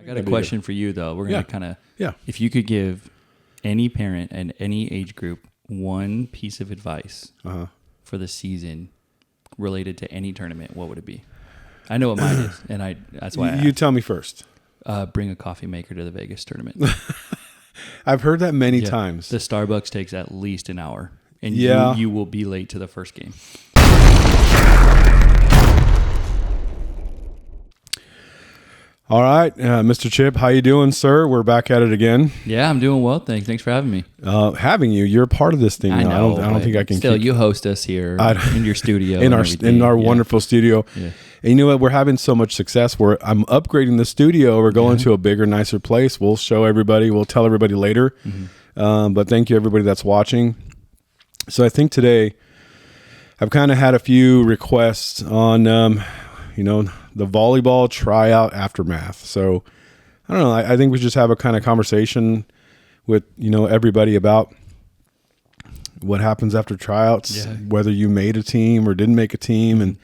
I got a question for you, though. We're going to kind of, if you could give any parent and any age group one piece of advice for the season related to any tournament, what would it be? I know what mine is, and that's why you tell me first. Bring a coffee maker to the Vegas tournament. I've heard that many times. The Starbucks takes at least an hour, and you will be late to the first game. All right, Mr. Chip, how you doing, sir? We're back at it again. Yeah, I'm doing well, thanks. Thanks for having me. Having you, you're a part of this thing. I know. I don't think I can. Still, you host us here in your studio, in our wonderful studio. Yeah. And you know what? We're having so much success. I'm upgrading the studio. We're going to a bigger, nicer place. We'll show everybody. We'll tell everybody later. Mm-hmm. But thank you, everybody that's watching. So I think today I've kind of had a few requests on, the volleyball tryout aftermath. So I don't know. I think we just have a kind of conversation with, everybody about what happens after tryouts, whether you made a team or didn't make a team. And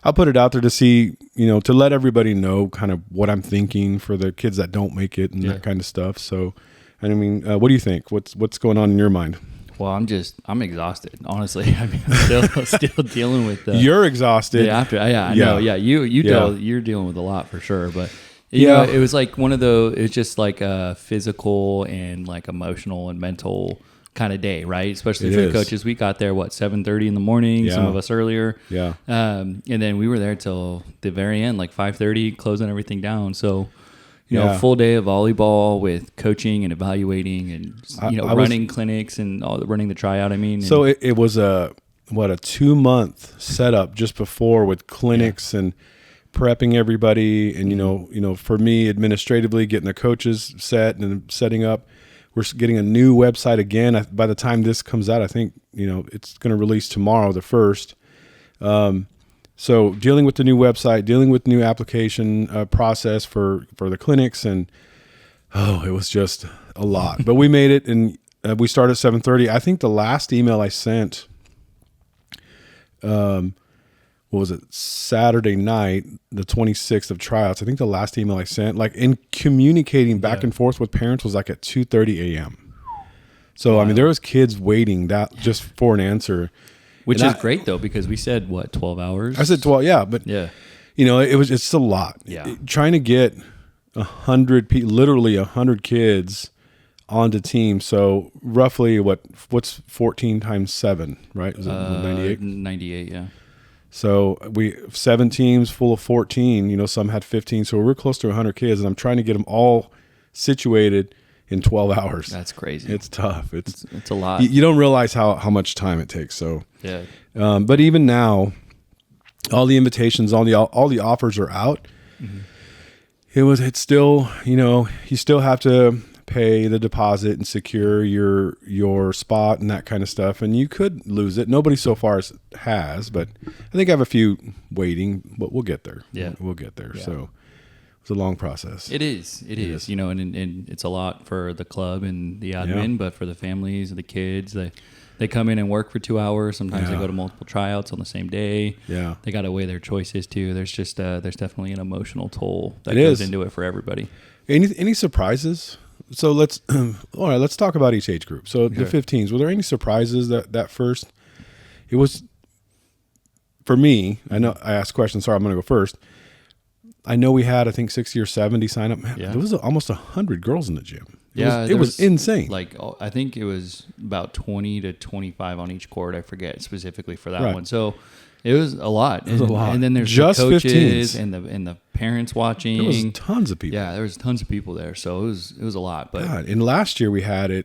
I'll put it out there to see, to let everybody know kind of what I'm thinking for the kids that don't make it and that kind of stuff. So, what do you think? What's going on in your mind? Well, I'm exhausted, honestly. I mean, I'm still dealing with You're exhausted. I know. Yeah. You're dealing with a lot for sure. But it was like one of those, it's just like a physical and like emotional and mental kind of day, right? Especially for the coaches. We got there, 7:30 in the morning, some of us earlier. Yeah. And then we were there till the very end, like 5:30, closing everything down. So, full day of volleyball with coaching and evaluating and, running clinics and running the tryout, So it was a 2-month setup just before with clinics and prepping everybody. And, for me, administratively, getting the coaches set and setting up. We're getting a new website again. By the time this comes out, I think, it's going to release tomorrow, the 1st. So dealing with the new website, dealing with new application process for the clinics, and it was just a lot. But we made it, and we started at 7:30. I think the last email I sent, Saturday night, the 26th of tryouts. I think the last email I sent, like in communicating back and forth with parents, was like at 2:30 a.m. So wow. There was kids waiting just for an answer. Which is great though, because we said 12 hours. I said 12, but it's a lot. Yeah, trying to get 100 literally 100 kids onto teams. So roughly what's 14 times 7, right? Is it 98? 98, yeah. So we 7 teams full of 14. Some had 15. So we're close to 100 kids, and I'm trying to get them all situated in 12 hours. That's crazy. It's tough. It's a lot. You don't realize how much time it takes. So yeah. But even now, all the invitations, all the offers are out. Mm-hmm. It's still, you still have to pay the deposit and secure your spot and that kind of stuff. And you could lose it. Nobody so far has, but I think I have a few waiting, but we'll get there. Yeah. We'll get there. Yeah. So it's a long process. It is, and it's a lot for the club and the admin, but for the families and the kids, they come in and work for 2 hours. Sometimes they go to multiple tryouts on the same day. Yeah. They got to weigh their choices too. There's just, there's definitely an emotional toll that goes into it for everybody. Any surprises? So let's talk about each age group. So the 15s, were there any surprises that first? It was, for me, I know I asked questions. Sorry, I'm going to go first. I know we had, I think 60 or 70 sign up. Man, there was almost 100 girls in the gym. It was insane. Like, I think it was about 20 to 25 on each court. I forget specifically for that one. So it was a lot. It was a lot. And then there's just the coaches 15s. and the parents watching. There was tons of people. Yeah, there was tons of people there. So it was a lot. But God, and last year we had the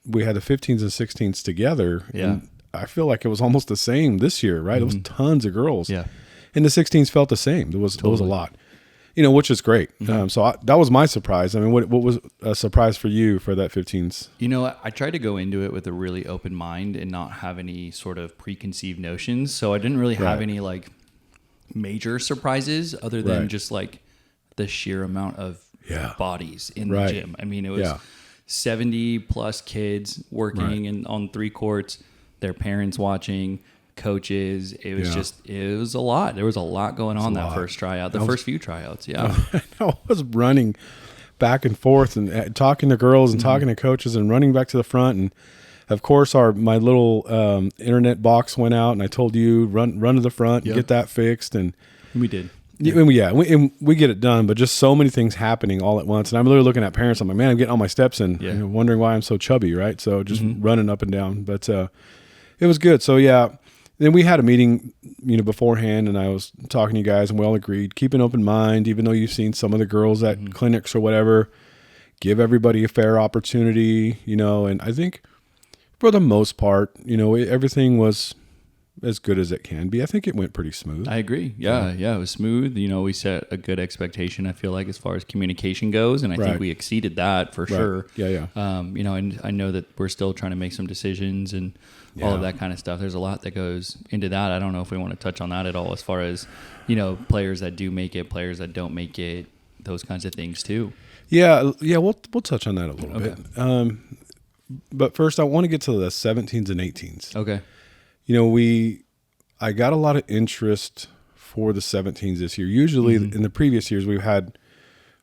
15s and 16s together. Yeah. And I feel like it was almost the same this year, right? Mm-hmm. It was tons of girls. Yeah. And the 16s felt the same. There was a lot. Which is great. Mm-hmm. That was my surprise. What was a surprise for you for that 15s? I tried to go into it with a really open mind and not have any sort of preconceived notions. So I didn't really have any like major surprises other than just like the sheer amount of bodies in the gym. It was 70 plus kids working and on 3 courts, their parents watching, coaches. It was a lot. There was a lot going on that first tryout, first few tryouts. Yeah. I was running back and forth and talking to girls and talking to coaches and running back to the front. And of course, my little internet box went out, and I told you run to the front and get that fixed. And we did. We get it done, but just so many things happening all at once. And I'm literally looking at parents. I'm like, man, I'm getting all my steps in, wondering why I'm so chubby, right? So just running up and down. But it was good. So then we had a meeting, beforehand, and I was talking to you guys, and we all agreed, keep an open mind, even though you've seen some of the girls at clinics or whatever, give everybody a fair opportunity, and I think for the most part, everything was as good as it can be. I think it went pretty smooth. I agree. Yeah, it was smooth. We set a good expectation, I feel like, as far as communication goes, and I think we exceeded that for sure. Yeah. And I know that we're still trying to make some decisions and all of that kind of stuff. There's a lot that goes into that. I don't know if we want to touch on that at all, as far as, players that do make it, players that don't make it, those kinds of things too. Yeah, we'll touch on that a little bit. But first, I want to get to the 17s and 18s. Okay. I got a lot of interest for the 17s this year. Usually in the previous years, we've had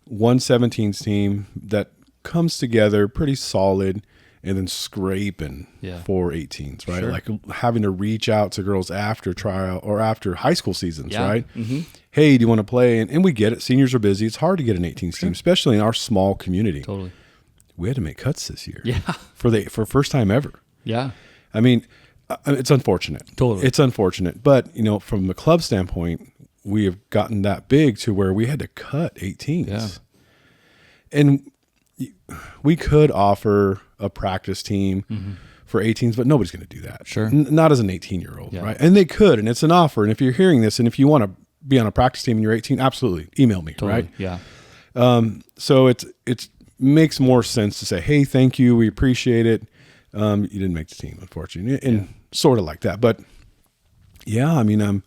one 17s team that comes together pretty solid and then scraping for 18s, right? Sure. Like having to reach out to girls after tryout or after high school seasons, right? Mm-hmm. Hey, do you want to play? And we get it. Seniors are busy. It's hard to get an 18s team, especially in our small community. Totally. We had to make cuts this year. Yeah. For first time ever. Yeah. I mean, it's unfortunate. Totally. It's unfortunate. But, from the club standpoint, we have gotten that big to where we had to cut 18s. Yeah. And we could offer a practice team for 18s, but nobody's going to do that. Sure. Not as an 18-year-old, right? And they could, and it's an offer. And if you're hearing this, and if you want to be on a practice team and you're 18, absolutely, email me, totally. Right? Yeah. So it makes more sense to say, hey, thank you, we appreciate it. You didn't make the team, unfortunately, and sort of like that. But I'm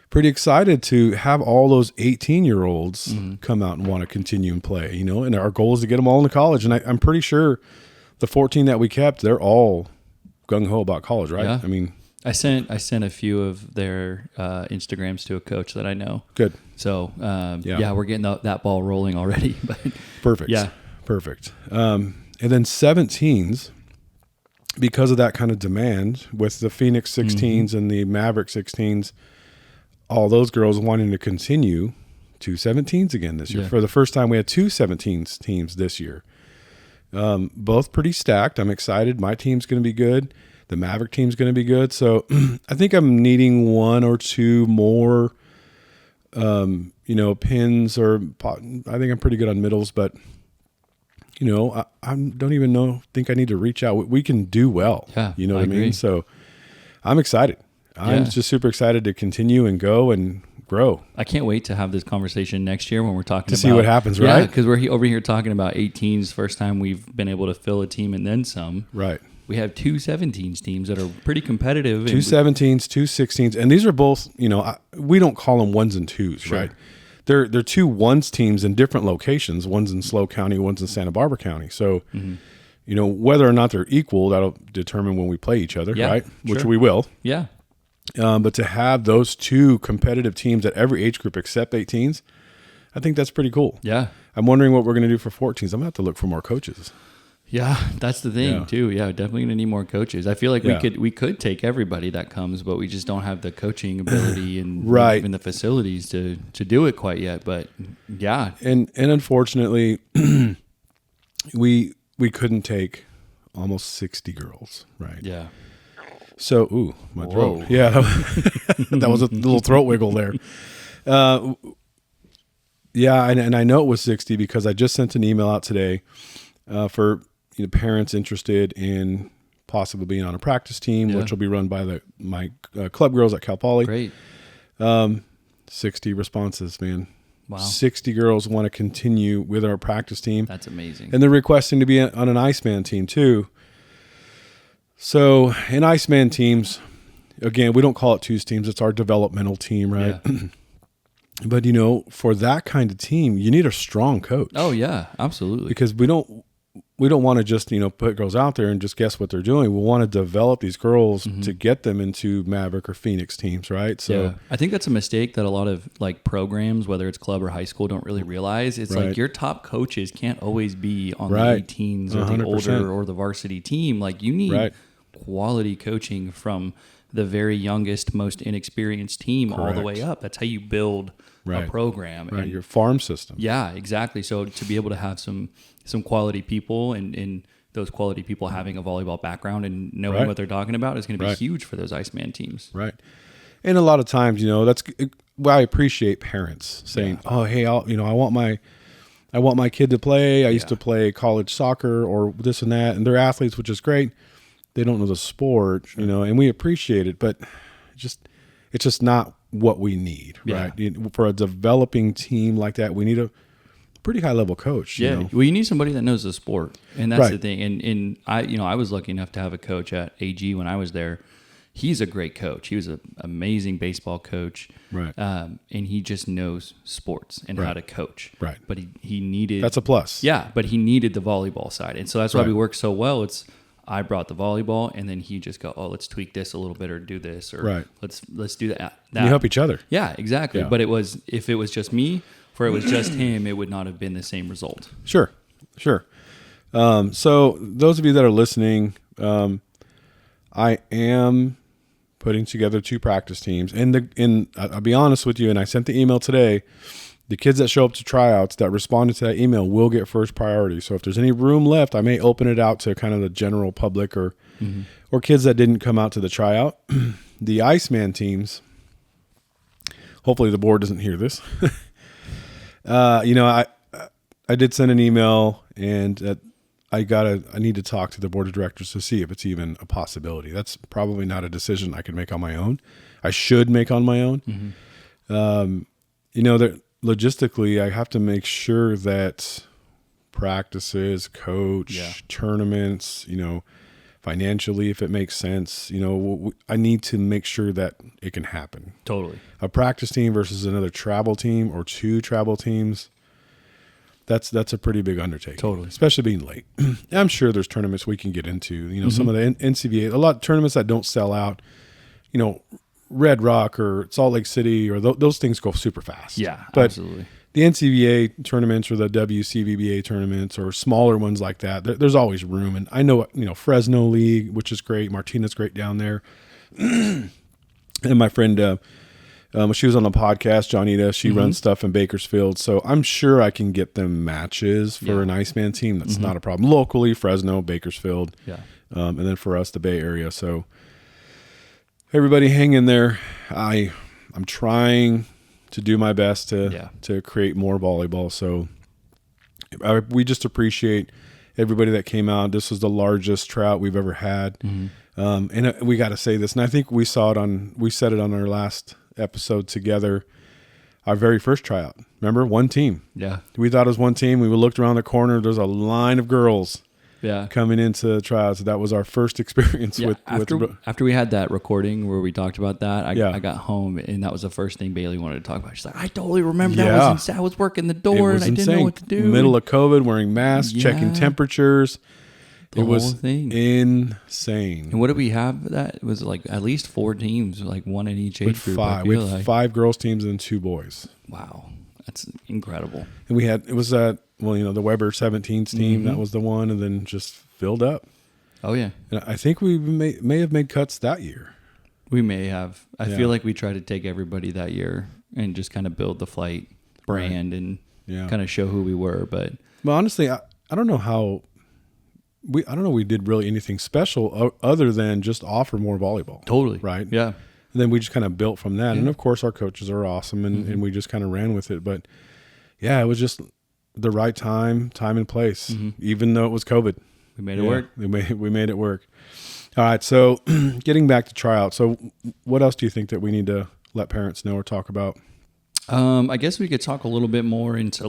pretty excited to have all those 18-year-olds come out and want to continue and play, and our goal is to get them all into college. And I'm pretty sure the 14 that we kept, they're all gung-ho about college, right? Yeah. I mean, I sent a few of their Instagrams to a coach that I know. Good. So, we're getting that ball rolling already. But perfect. Yeah. Perfect. And then 17s, because of that kind of demand with the Phoenix 16s and the Maverick 16s, all those girls wanting to continue to 17s again this year. Yeah. For the first time, we had two 17s teams this year. Both pretty stacked. I'm excited. My team's going to be good. The Maverick team's going to be good. So I think I'm needing one or two more, pins, or I think I'm pretty good on middles, but I don't even think I need to reach out. We can do well. Yeah, you know what I mean? So I'm excited. I'm just super excited to continue and go and grow. I can't wait to have this conversation next year when we're talking to see what happens, right? Yeah, because we're over here talking about 18s, first time we've been able to fill a team and then some. Right. We have two 17s teams that are pretty competitive. Two 17s, two 16s, and these are both, we don't call them ones and twos, sure. Right? They're two ones teams in different locations. One's in SLO County, one's in Santa Barbara County. So, whether or not they're equal, that'll determine when we play each other, right? Sure. Which we will. Yeah. But to have those two competitive teams at every age group except 18s, I think that's pretty cool. Yeah. I'm wondering what we're going to do for 14s. I'm going to have to look for more coaches. Yeah, that's the thing too. Yeah, definitely going to need more coaches. I feel like we could take everybody that comes, but we just don't have the coaching ability and even the facilities to do it quite yet. But yeah, and unfortunately, we couldn't take almost 60 girls, right? Yeah. So, my throat. Whoa. Yeah, that was a little throat wiggle there. And I know it was 60 because I just sent an email out today for parents interested in possibly being on a practice team, which will be run by my club girls at Cal Poly. Great. 60 responses, man. Wow. 60 girls want to continue with our practice team. That's amazing. And they're requesting to be on an Iceman team too. So in Iceman teams, again, we don't call it twos teams. It's our developmental team, right? Yeah. But, for that kind of team, you need a strong coach. Oh, yeah, absolutely. Because we don't we don't want to just, put girls out there and just guess what they're doing. We want to develop these girls to get them into Maverick or Phoenix teams, right? So I think that's a mistake that a lot of like programs, whether it's club or high school, don't really realize. It's like your top coaches can't always be on the 18s or 100%. The older or the varsity team. Like you need quality coaching from the very youngest, most inexperienced team all the way up. That's how you build a program. Right, and your farm system. Yeah, exactly. So to be able to have some quality people and those quality people having a volleyball background and knowing what they're talking about is going to be huge for those Iceman teams. Right. And a lot of times, that's why I appreciate parents saying, "Oh, hey, I want my kid to play. I used to play college soccer or this and that, and they're athletes, which is great. They don't know the sport, and we appreciate it, but it's just not what we need, right? For a developing team like that, we need a pretty high level coach. Well, you need somebody that knows the sport, and that's the thing. And I was lucky enough to have a coach at AG when I was there. He's a great coach. He was an amazing baseball coach, right? And he just knows sports and how to coach, right? But he needed that's a plus, but he needed the volleyball side, and so that's why we work so well. I brought the volleyball, and then he just go, "Oh, let's tweak this a little bit, or do this, or let's do that." You help each other. Yeah, exactly. Yeah. But if it was just me, or it was just him, it would not have been the same result. Sure. So those of you that are listening, I am putting together 2 practice teams, and I'll be honest with you. And I sent the email today. The kids that show up to tryouts that responded to that email will get first priority. So if there's any room left, I may open it out to kind of the general public or kids that didn't come out to the tryout. The Iceman teams, hopefully the board doesn't hear this. I did send an email, and I need to talk to the board of directors to see if it's even a possibility. That's probably not a decision I can make on my own. I should make on my own. That logistically, I have to make sure that practices, coach, tournaments, financially, if it makes sense, I need to make sure that it can happen. Totally. A practice team versus another travel team or 2 travel teams, that's a pretty big undertaking. Totally. Especially being late. I'm sure there's tournaments we can get into, some of the NCVA, a lot of tournaments that don't sell out, Red Rock or Salt Lake City or those things go super fast. Yeah, but absolutely. The NCVA tournaments or the WCVBA tournaments or smaller ones like that, there's always room. And I know, Fresno League, which is great. Martina's great down there. And my friend, she was on the podcast, Johnita, she runs stuff in Bakersfield. So I'm sure I can get them matches for an Iceman team. That's not a problem. Locally, Fresno, Bakersfield. Yeah. And then for us, the Bay Area. So everybody hang in there. I'm trying to do my best to create more volleyball. So we just appreciate everybody that came out. This was the largest tryout we've ever had. And we got to say this, and I think we said it on our last episode together, our very first tryout. Remember, 1 team. Yeah. We thought it was 1 team. We looked around the corner. There's a line of girls coming into tryouts. That was our first experience with after we had that recording where we talked about that. I got home, and that was the first thing Bailey wanted to talk about. She's like, I totally remember that. I was working the door, and I didn't know what to do. Middle of COVID, wearing masks, checking temperatures. It was insane. And what did we have? That it was like at least 4 teams, like 1 in each age group. We had 5 girls teams and 2 boys. Wow, that's incredible. And it was the Weber 17s team. That was the one, and then just filled up. Oh yeah. And I think we may have made cuts that year. We may have. I feel like we tried to take everybody that year and just kind of build the flight brand and kind of show who we were. But honestly, I don't know how. I don't know we did really anything special other than just offer more volleyball. Totally. Right? Yeah. And then we just kind of built from that. And of course our coaches are awesome and we just kind of ran with it. But yeah, it was just the right time and place, even though it was COVID. We made it work. We made it work. All right. So getting back to tryout. So what else do you think that we need to let parents know or talk about? I guess we could talk a little bit more into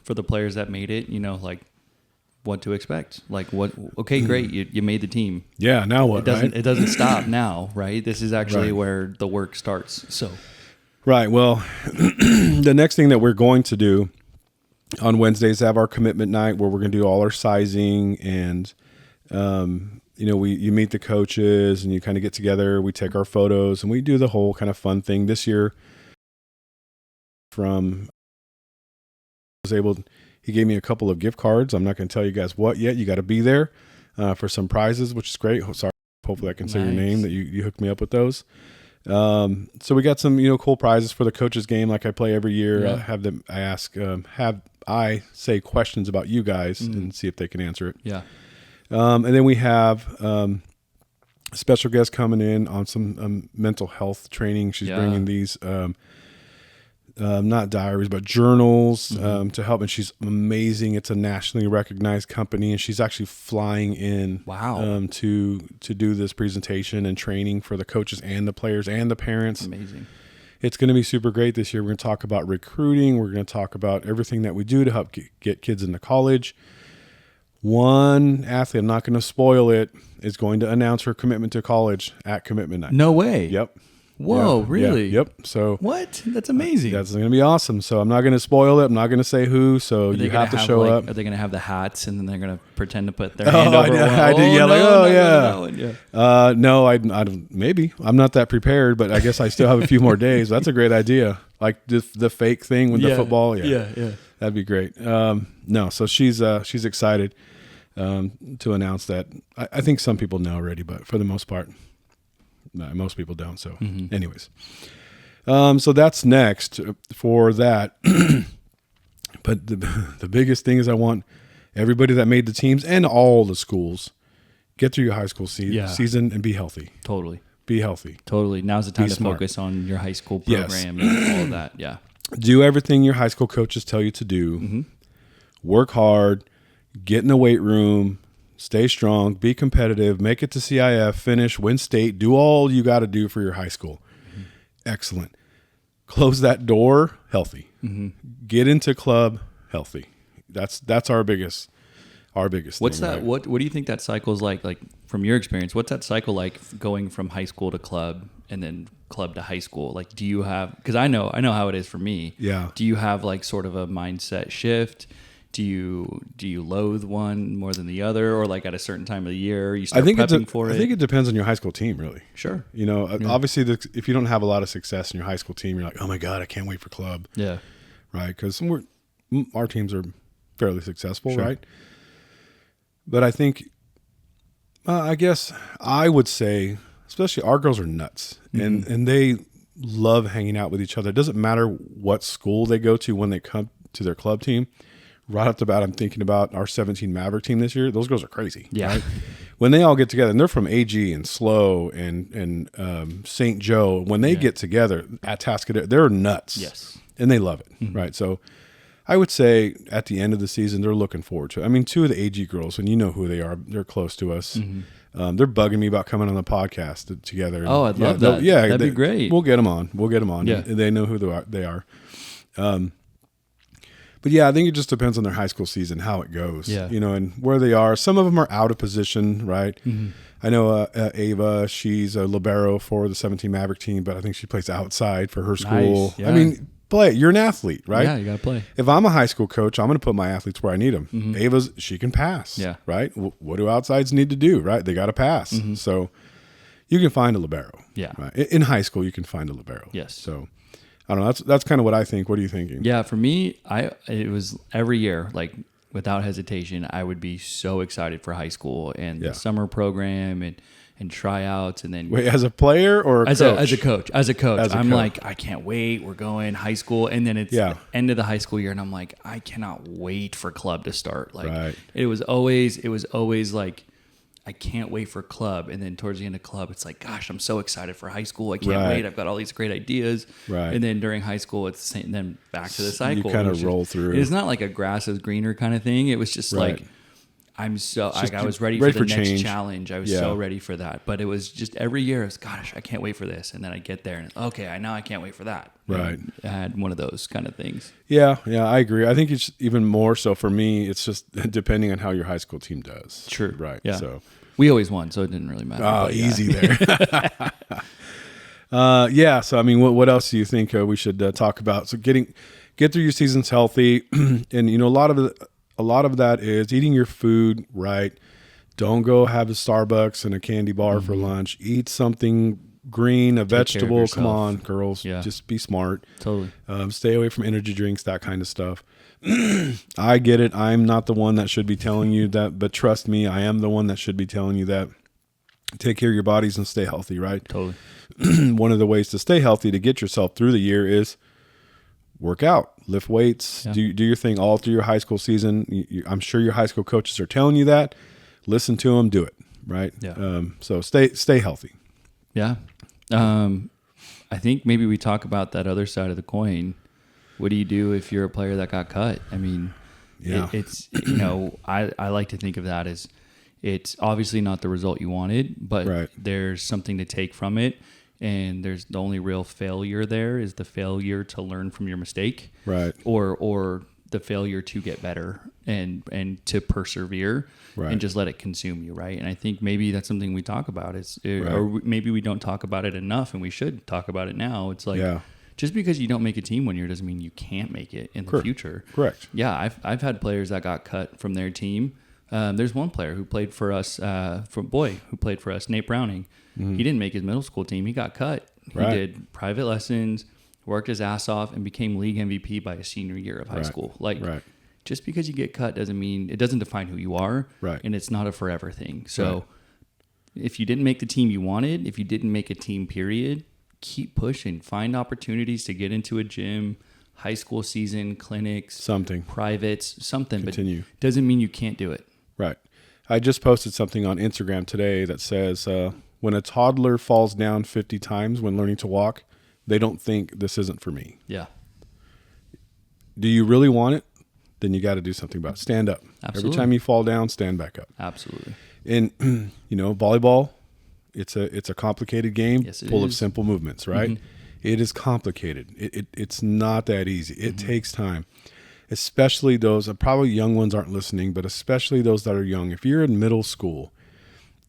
for the players that made it, what to expect. Okay, great. You made the team. Yeah. Now what? It doesn't stop now, right? This is actually where the work starts. So, right. Well, the next thing that we're going to do On Wednesdays, have our commitment night where we're going to do all our sizing and, you meet the coaches and you kind of get together. We take our photos and we do the whole kind of fun thing. This year, he gave me a couple of gift cards. I'm not going to tell you guys what yet. You got to be there for some prizes, which is great. Sorry, hopefully I can say your name that you hooked me up with those. So we got some, cool prizes for the coaches game. Like I play every year. Yeah. I say questions about you guys and see if they can answer it. Yeah. And then we have a special guest coming in on some mental health training. She's bringing these, not diaries, but journals to help. And she's amazing. It's a nationally recognized company, and she's actually flying in to do this presentation and training for the coaches and the players and the parents. Amazing. It's going to be super great this year. We're going to talk about recruiting. We're going to talk about everything that we do to help get kids into college. One athlete, I'm not going to spoil it, is going to announce her commitment to college at commitment night. No way. Yep. Whoa, really? Yeah, yep. So what? That's amazing. That's going to be awesome. So I'm not going to spoil it. I'm not going to say who. So you have to show up. Are they going to have the hats and then they're going to pretend to put their hand over? I did. No, I don't. Maybe I'm not that prepared, but I guess I still have a few more days. That's a great idea. Like the fake thing with the football. Yeah. That'd be great. No, so she's excited to announce that. I think some people know already, but for the most part. No, most people don't. So anyways, so that's next for that. But the biggest thing is I want everybody that made the teams and all the schools get through your high school season and be healthy. Totally. Be healthy. Totally. Now's the time to focus on your high school program and all of that. Yeah. Do everything your high school coaches tell you to do. Work hard. Get in the weight room. Stay strong, be competitive, make it to CIF, finish, win state, do all you got to do for your high school. Excellent. Close that door, healthy. Get into club, healthy. That's our biggest What's thing, that? right? What do you think that cycle is like? Like from your experience, what's that cycle like going from high school to club and then club to high school? Like, do you have? Because I know how it is for me. Yeah. Do you have like sort of a mindset shift? Do you loathe one more than the other, or like at a certain time of the year you start prepping for it? I think it depends on your high school team, really. Sure. Obviously, if you don't have a lot of success in your high school team, you're like, oh my God, I can't wait for club. Yeah. Right. Because our teams are fairly successful, right? But I think, I guess I would say, especially our girls are nuts, and they love hanging out with each other. It doesn't matter what school they go to when they come to their club team. Right off the bat, I'm thinking about our 17 Maverick team this year. Those girls are crazy. Yeah. Right? When they all get together, and they're from AG and SLO and St. Joe, when they get together at Tascadero, they're nuts. Yes. And they love it, right? So I would say at the end of the season, they're looking forward to it. I mean, two of the AG girls, and you know who they are. They're close to us. They're bugging me about coming on the podcast together. Oh, I'd love that. Yeah. That'd be great. We'll get them on. Yeah. And they know who they are. But yeah, I think it just depends on their high school season, how it goes, and where they are. Some of them are out of position, right? I know Ava, she's a libero for the 17 Maverick team, but I think she plays outside for her school. Nice. Yeah. I mean, play. You're an athlete, right? Yeah, you got to play. If I'm a high school coach, I'm going to put my athletes where I need them. Ava's, she can pass, right? What do outsides need to do, right? They got to pass. So you can find a libero. Yeah. Right? In high school, you can find a libero. Yes. So I don't know. That's kind of what I think. What are you thinking? Yeah, for me, it was every year, like without hesitation, I would be so excited for high school and the summer program and tryouts, and then wait, as a player or as a coach? I'm like, I can't wait. We're going high school, and then it's the end of the high school year, and I'm like, I cannot wait for club to start. Like it was always like, I can't wait for club. And then towards the end of club, it's like, gosh, I'm so excited for high school. I can't wait. I've got all these great ideas. Right. And then during high school, it's the same. And then back to the cycle. You kind of roll through. It's not like a grass is greener kind of thing. It was just like, I'm so, like, I was ready for the next challenge. I was so ready for that. But it was just every year, it's, gosh, I can't wait for this. And then I get there and okay, now I can't wait for that. Right. And I had one of those kind of things. Yeah, I agree. I think it's even more so for me, it's just depending on how your high school team does. Sure. Right. Yeah. So we always won, so it didn't really matter. Oh, easy there. So I mean, what else do you think we should talk about? So getting get through your seasons healthy. And, you know, a lot of that is eating your food right. Don't go have a Starbucks and a candy bar for lunch. Eat something green, a vegetable. Come on, girls. Yeah. Just be smart. Totally. Stay away from energy drinks, that kind of stuff. I get it. I'm not the one that should be telling you that, but trust me, I am the one that should be telling you that. Take care of your bodies and stay healthy, right? Totally. One of the ways to stay healthy, to get yourself through the year, is work out, lift weights, do your thing all through your high school season. I'm sure your high school coaches are telling you that. Listen to them, do it, right? Yeah. So stay healthy. Yeah. I think maybe we talk about that other side of the coin. What do you do if you're a player that got cut? I mean, it's, you know, I like to think of that as, it's obviously not the result you wanted, but there's something to take from it. And there's the only real failure there is the failure to learn from your mistake, right? Or the failure to get better and to persevere, and just let it consume you, right? And I think maybe that's something we talk about or maybe we don't talk about it enough, and we should talk about it now. It's like, just because you don't make a team one year doesn't mean you can't make it in the future. Correct. Yeah, I've had players that got cut from their team. There's one player who played for us, who played for us, Nate Browning. Mm-hmm. He didn't make his middle school team. He got cut. He did private lessons, worked his ass off, and became league MVP by his senior year of high school. Like, just because you get cut doesn't mean, it doesn't define who you are. Right. And it's not a forever thing. So if you didn't make the team you wanted, if you didn't make a team period, keep pushing. Find opportunities to get into a gym, high school season, clinics, something, privates, something. Continue. But doesn't mean you can't do it. Right. I just posted something on Instagram today that says, when a toddler falls down 50 times when learning to walk, they don't think this isn't for me. Yeah. Do you really want it? Then you got to do something about it. Stand up. Absolutely. Every time you fall down, stand back up. Absolutely. And, you know, volleyball, it's a complicated game full of simple movements, right? Mm-hmm. It is complicated. It's not that easy. It takes time. Especially those, probably young ones aren't listening, but especially those that are young. If you're in middle school,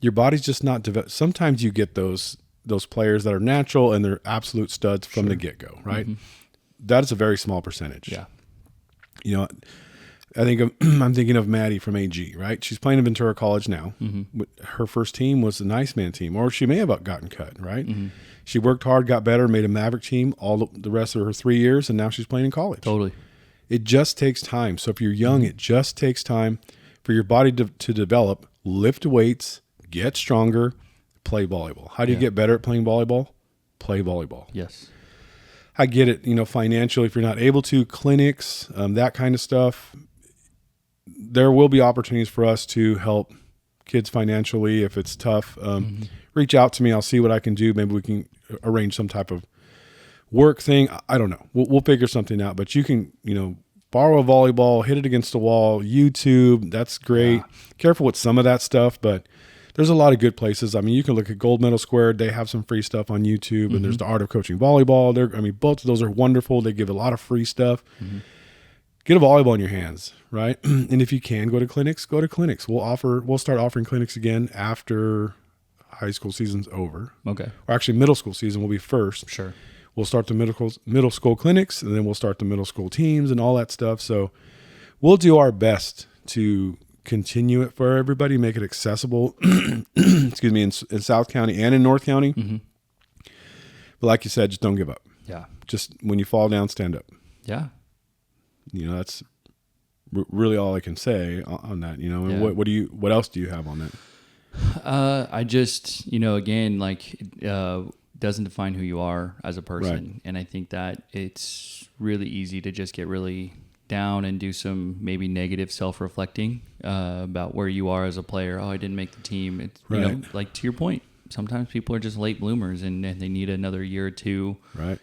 your body's just not developed. Sometimes you get those players that are natural and they're absolute studs from the get-go, right? Mm-hmm. That is a very small percentage. Yeah. You know, I'm thinking of Maddie from AG, right? She's playing at Ventura College now. Mm-hmm. Her first team was the Nice Man team, or she may have gotten cut, right? Mm-hmm. She worked hard, got better, made a Maverick team all the rest of her 3 years, and now she's playing in college. Totally. It just takes time. So if you're young, it just takes time for your body to develop, lift weights, get stronger, play volleyball. How do you get better at playing volleyball? Play volleyball. Yes. I get it, you know, financially, if you're not able to, clinics, that kind of stuff, there will be opportunities for us to help kids financially if it's tough. Reach out to me. I'll see what I can do. Maybe we can arrange some type of work thing. I don't know. We'll figure something out, but you can, you know, borrow a volleyball, hit it against the wall, YouTube. That's great. Yeah. Careful with some of that stuff, but there's a lot of good places. I mean, you can look at Gold Medal Squared. They have some free stuff on YouTube, and there's the Art of Coaching Volleyball. Both of those are wonderful. They give a lot of free stuff. Get a volleyball in your hands, right? And if you can go to clinics, go to clinics. We'll start offering clinics again after high school season's over. Okay. Or actually, middle school season will be first. Sure. We'll start the middle school clinics, and then we'll start the middle school teams and all that stuff. So we'll do our best to continue it for everybody, make it accessible, excuse me, in South County and in North County. But like you said, just don't give up. Yeah. Just when you fall down, stand up. Yeah. You know, that's really all I can say on that, you know. And what else do you have on that? I just, you know, again, like, doesn't define who you are as a person. Right. And I think that it's really easy to just get really down and do some maybe negative self-reflecting about where you are as a player. Oh, I didn't make the team. It's, you know, like to your point, sometimes people are just late bloomers and they need another year or two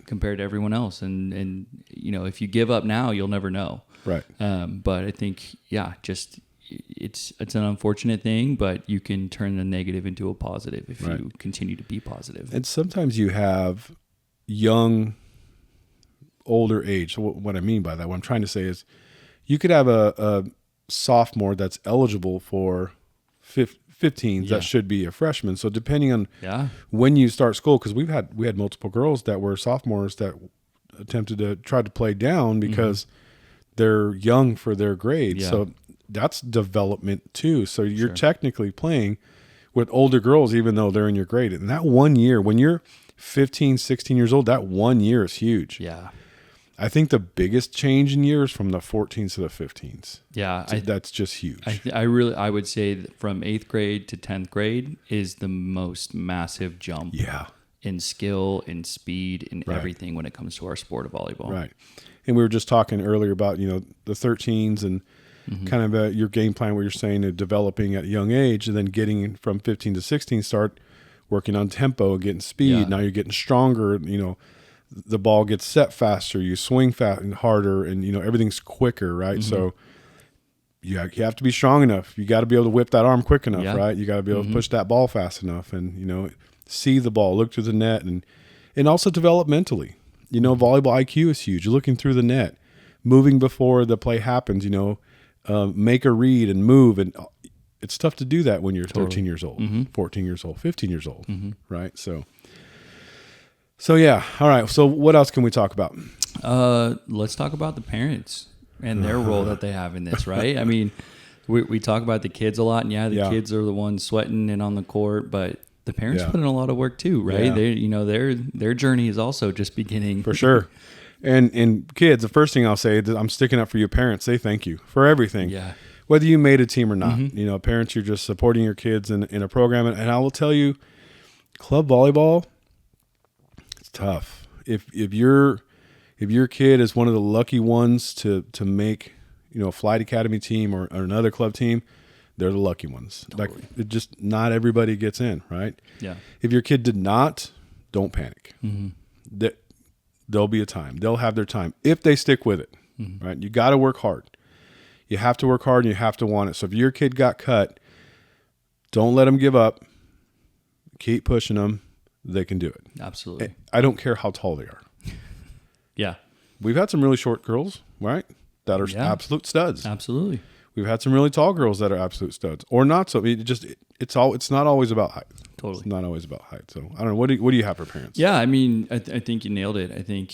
compared to everyone else. And, you know, if you give up now, you'll never know. Right. But I think, just it's an unfortunate thing, but you can turn the negative into a positive if you continue to be positive. And sometimes you have young, older age. So what I mean by that, what I'm trying to say is you could have a sophomore that's eligible for 15s that should be a freshman. So depending on when you start school, because we had multiple girls that were sophomores that attempted to try to play down because they're young for their grade. Yeah. So that's development too. So you're technically playing with older girls, even though they're in your grade. And that 1 year, when you're 15, 16 years old, that 1 year is huge. Yeah. I think the biggest change in years from the 14s to the 15s. Yeah. So that's just huge. I would say that from 8th grade to 10th grade is the most massive jump. Yeah. In skill, in speed, in everything when it comes to our sport of volleyball. Right. And we were just talking earlier about, the 13s and kind of your game plan where you're saying developing at a young age and then getting from 15 to 16, start working on tempo, getting speed. Yeah. Now you're getting stronger, the ball gets set faster, you swing fast and harder, and, everything's quicker, right? So you have to be strong enough. You got to be able to whip that arm quick enough, right? You got to be able to push that ball fast enough and, see the ball, look through the net, and also develop mentally. Volleyball IQ is huge. You're looking through the net, moving before the play happens, make a read and move. And it's tough to do that when you're 13 years old, 14 years old, 15 years old, right? So yeah. All right. So what else can we talk about? Let's talk about the parents and their role that they have in this, right? I mean, we talk about the kids a lot, and the kids are the ones sweating and on the court, but the parents put in a lot of work too, right? They, their journey is also just beginning. For sure. And kids, the first thing I'll say is I'm sticking up for you parents. Say thank you for everything. Yeah. Whether you made a team or not, parents, you're just supporting your kids in a program. And I will tell you, club volleyball, it's tough. If your kid is one of the lucky ones to make, a flight academy team or another club team, they're the lucky ones. Totally. Like, just not everybody gets in, right? Yeah. If your kid did not, don't panic. There'll be a time. They'll have their time if they stick with it, right? You got to work hard. You have to work hard and you have to want it. So if your kid got cut, don't let them give up. Keep pushing them. They can do it. Absolutely. I don't care how tall they are. Yeah. We've had some really short girls, right? That are absolute studs. Absolutely. We've had some really tall girls that are absolute studs, or not. So it's not always about height. Totally, it's not always about height. So I don't know. What do you have for parents? Yeah, I mean, I think you nailed it. I think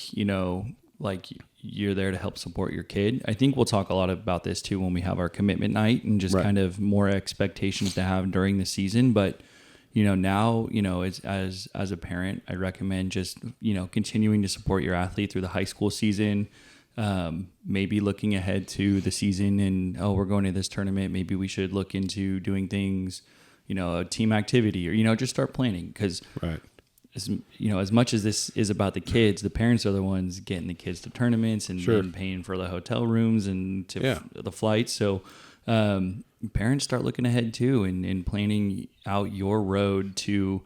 like you're there to help support your kid. I think we'll talk a lot about this too when we have our commitment night and just kind of more expectations to have during the season. But now as a parent, I recommend just continuing to support your athlete through the high school season. Maybe looking ahead to the season and, we're going to this tournament. Maybe we should look into doing things, a team activity or, just start planning. Cause as much as this is about the kids, the parents are the ones getting the kids to tournaments and paying for the hotel rooms and to the flights. So, parents start looking ahead too and planning out your road to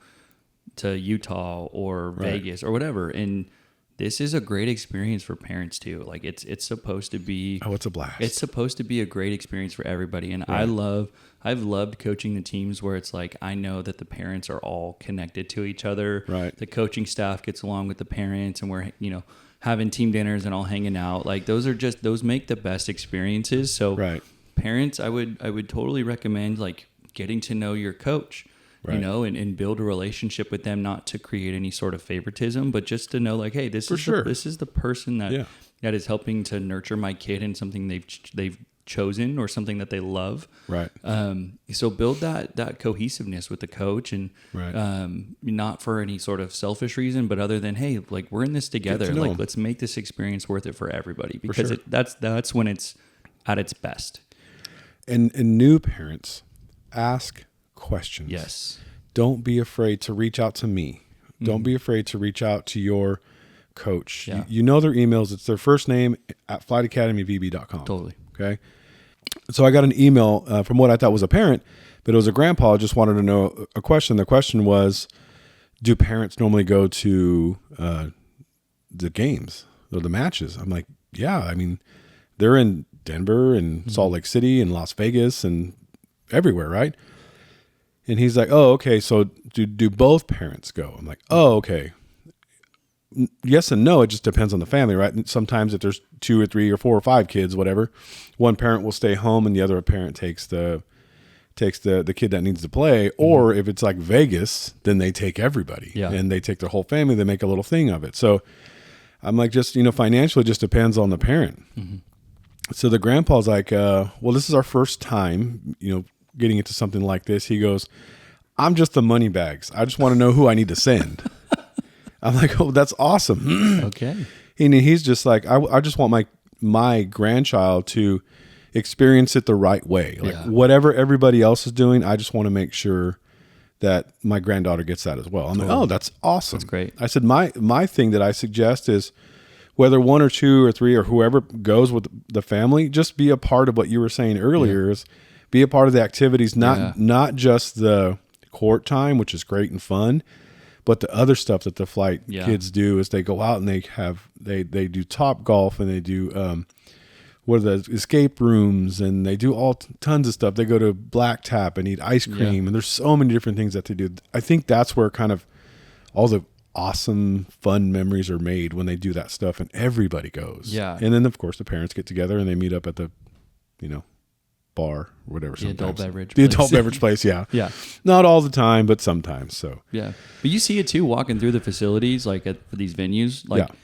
Utah or Vegas or whatever. And this is a great experience for parents too. Like it's supposed to be. Oh, it's a blast. It's supposed to be a great experience for everybody. And I've loved coaching the teams where it's like, I know that the parents are all connected to each other. Right. The coaching staff gets along with the parents and we're, having team dinners and all hanging out. Like those make the best experiences. So parents, I would totally recommend like getting to know your coach. And build a relationship with them, not to create any sort of favoritism, but just to know like, hey, this is the person that is helping to nurture my kid in something they've chosen or something that they love. Right. So build that cohesiveness with the coach and not for any sort of selfish reason, but other than, hey, like we're in this together. Like let's make this experience worth it for everybody because that's when it's at its best. And new parents ask questions. Yes. Don't be afraid to reach out to me. Don't be afraid to reach out to your coach. Yeah. You know their emails. It's their first name at flightacademyvb.com. Totally. Okay. So I got an email from what I thought was a parent, but it was a grandpa. Just wanted to know a question. The question was, do parents normally go to the games or the matches? I'm like, yeah. I mean, they're in Denver and Salt Lake City and Las Vegas and everywhere, right? And he's like, oh, okay, so do both parents go? I'm like, oh, okay. Yes and no. It just depends on the family, right? And sometimes if there's 2 or 3 or 4 or 5 kids, whatever, one parent will stay home and the other parent takes the kid that needs to play. Or if it's like Vegas, then they take everybody. Yeah. And they take their whole family. They make a little thing of it. So I'm like, just, financially, it just depends on the parent. Mm-hmm. So the grandpa's like, well, this is our first time, getting into something like this. He goes, I'm just the money bags. I just want to know who I need to send. I'm like, oh, that's awesome. Okay. And he's just like, I just want my grandchild to experience it the right way. Like whatever everybody else is doing, I just want to make sure that my granddaughter gets that as well. I'm like, oh, that's awesome. That's great. I said, my thing that I suggest is whether 1 or 2 or 3 or whoever goes with the family, just be a part of what you were saying earlier is be a part of the activities, not just the court time, which is great and fun, but the other stuff that the flight kids do is they go out and they do Top Golf and they do what are the escape rooms, and they do tons of stuff. They go to Black Tap and eat ice cream, and there's so many different things that they do. I think that's where kind of all the awesome, fun memories are made when they do that stuff, and everybody goes. Yeah, and then of course the parents get together and they meet up at the, bar or whatever. The adult beverage place. Yeah. Yeah. Not all the time, but sometimes. So yeah, but you see it too walking through the facilities, like at these venues, like. Yeah.